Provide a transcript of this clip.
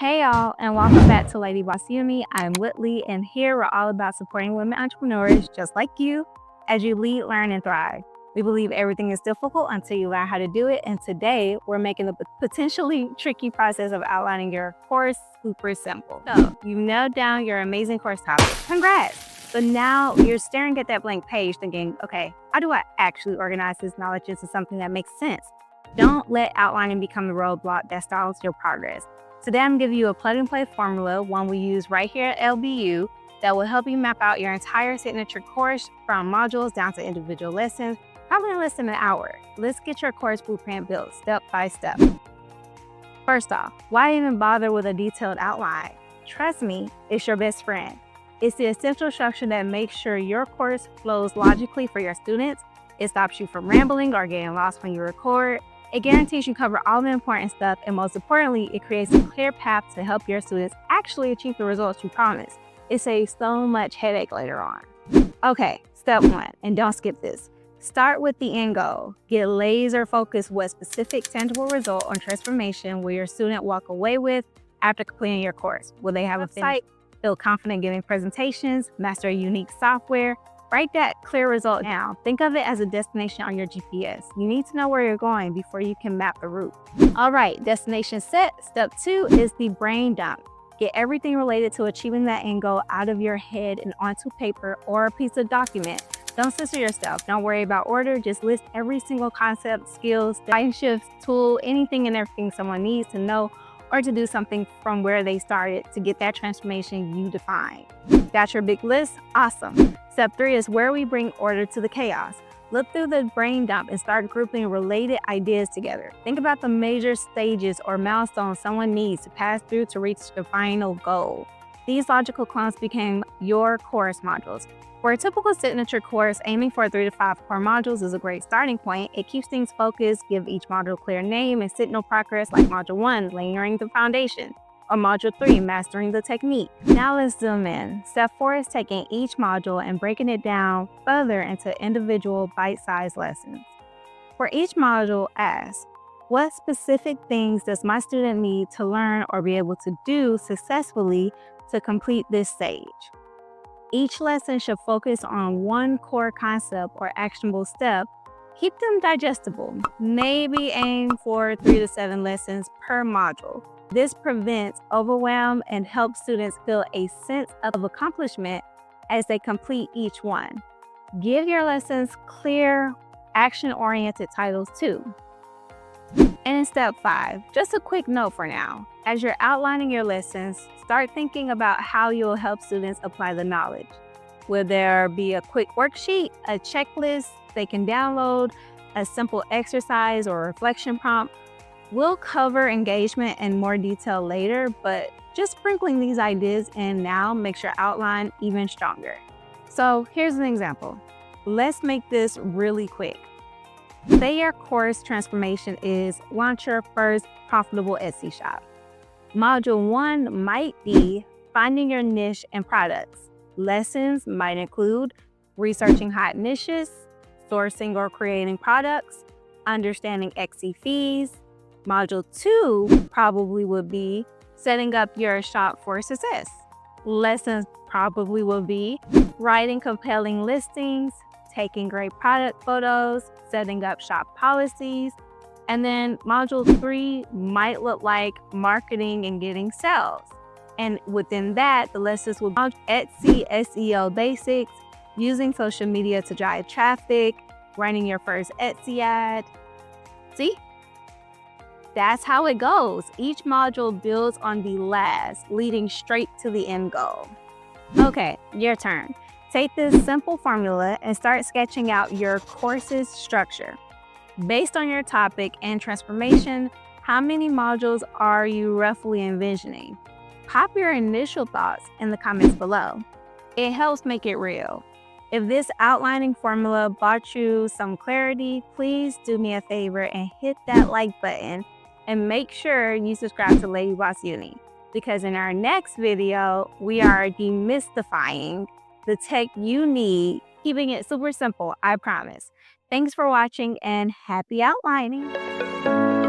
Hey y'all, and welcome back to Lady Boss Uni. I'm Whitley, and here we're all about supporting women entrepreneurs just like you as you lead, learn, and thrive. We believe everything is difficult until you learn how to do it, and today we're making the potentially tricky process of outlining your course super simple. So you've nailed down your amazing course topic. Congrats! But now you're staring at that blank page thinking, okay, how do I actually organize this knowledge into something that makes sense? Don't let outlining become the roadblock that stalls your progress. Today, I'm giving you a plug-and-play formula, one we use right here at LBU, that will help you map out your entire signature course from modules down to individual lessons, probably in less than an hour. Let's get your course blueprint built step by step. First off, why even bother with a detailed outline? Trust me, it's your best friend. It's the essential structure that makes sure your course flows logically for your students. It stops you from rambling or getting lost when you record. It guarantees you cover all the important stuff, and most importantly, it creates a clear path to help your students actually achieve the results you promised. It saves so much headache later on. Okay, step one, and don't skip this. Start with the end goal. Get laser focused with specific, tangible result on transformation will your student walk away with after completing your course. Will they have a website, feel confident giving presentations, master a unique software? Write that clear result down. Think of it as a destination on your GPS. You need to know where you're going before you can map the route. All right, destination set. Step two is the brain dump. Get everything related to achieving that end goal out of your head and onto paper or a piece of document. Don't censor yourself. Don't worry about order. Just list every single concept, skills, mind shifts, tool, anything and everything someone needs to know or to do something from where they started to get that transformation you defined. That's your big list? Awesome. Step three is where we bring order to the chaos. Look through the brain dump and start grouping related ideas together. Think about the major stages or milestones someone needs to pass through to reach the final goal. These logical clumps became your course modules. For a typical signature course, aiming for 3 to 5 core modules is a great starting point. It keeps things focused, give each module a clear name, and signal progress like Module 1, layering the foundation, or Module 3, mastering the technique. Now let's zoom in. Step 4 is taking each module and breaking it down further into individual bite-sized lessons. For each module, ask, what specific things does my student need to learn or be able to do successfully to complete this stage? Each lesson should focus on one core concept or actionable step. Keep them digestible. Maybe aim for 3 to 7 lessons per module. This prevents overwhelm and helps students feel a sense of accomplishment as they complete each one. Give your lessons clear, action-oriented titles too. And in step 5, just a quick note for now. As you're outlining your lessons, start thinking about how you'll help students apply the knowledge. Will there be a quick worksheet, a checklist they can download, a simple exercise or reflection prompt? We'll cover engagement in more detail later, but just sprinkling these ideas in now makes your outline even stronger. So here's an example. Let's make this really quick. Say your course transformation is launch your first profitable Etsy shop. Module 1 might be finding your niche and products. Lessons might include researching hot niches, sourcing or creating products, understanding Etsy fees. Module 2 probably would be setting up your shop for success. Lessons probably will be writing compelling listings, taking great product photos, setting up shop policies. And then module 3 might look like marketing and getting sales. And within that, the lessons will be Etsy SEO basics, using social media to drive traffic, running your first Etsy ad. See? That's how it goes. Each module builds on the last, leading straight to the end goal. Okay, your turn. Take this simple formula and start sketching out your course's structure. Based on your topic and transformation, how many modules are you roughly envisioning? Pop your initial thoughts in the comments below. It helps make it real. If this outlining formula brought you some clarity, please do me a favor and hit that like button and make sure you subscribe to Lady Boss Uni, because in our next video, we are demystifying the tech you need, keeping it super simple, I promise. Thanks for watching and happy outlining.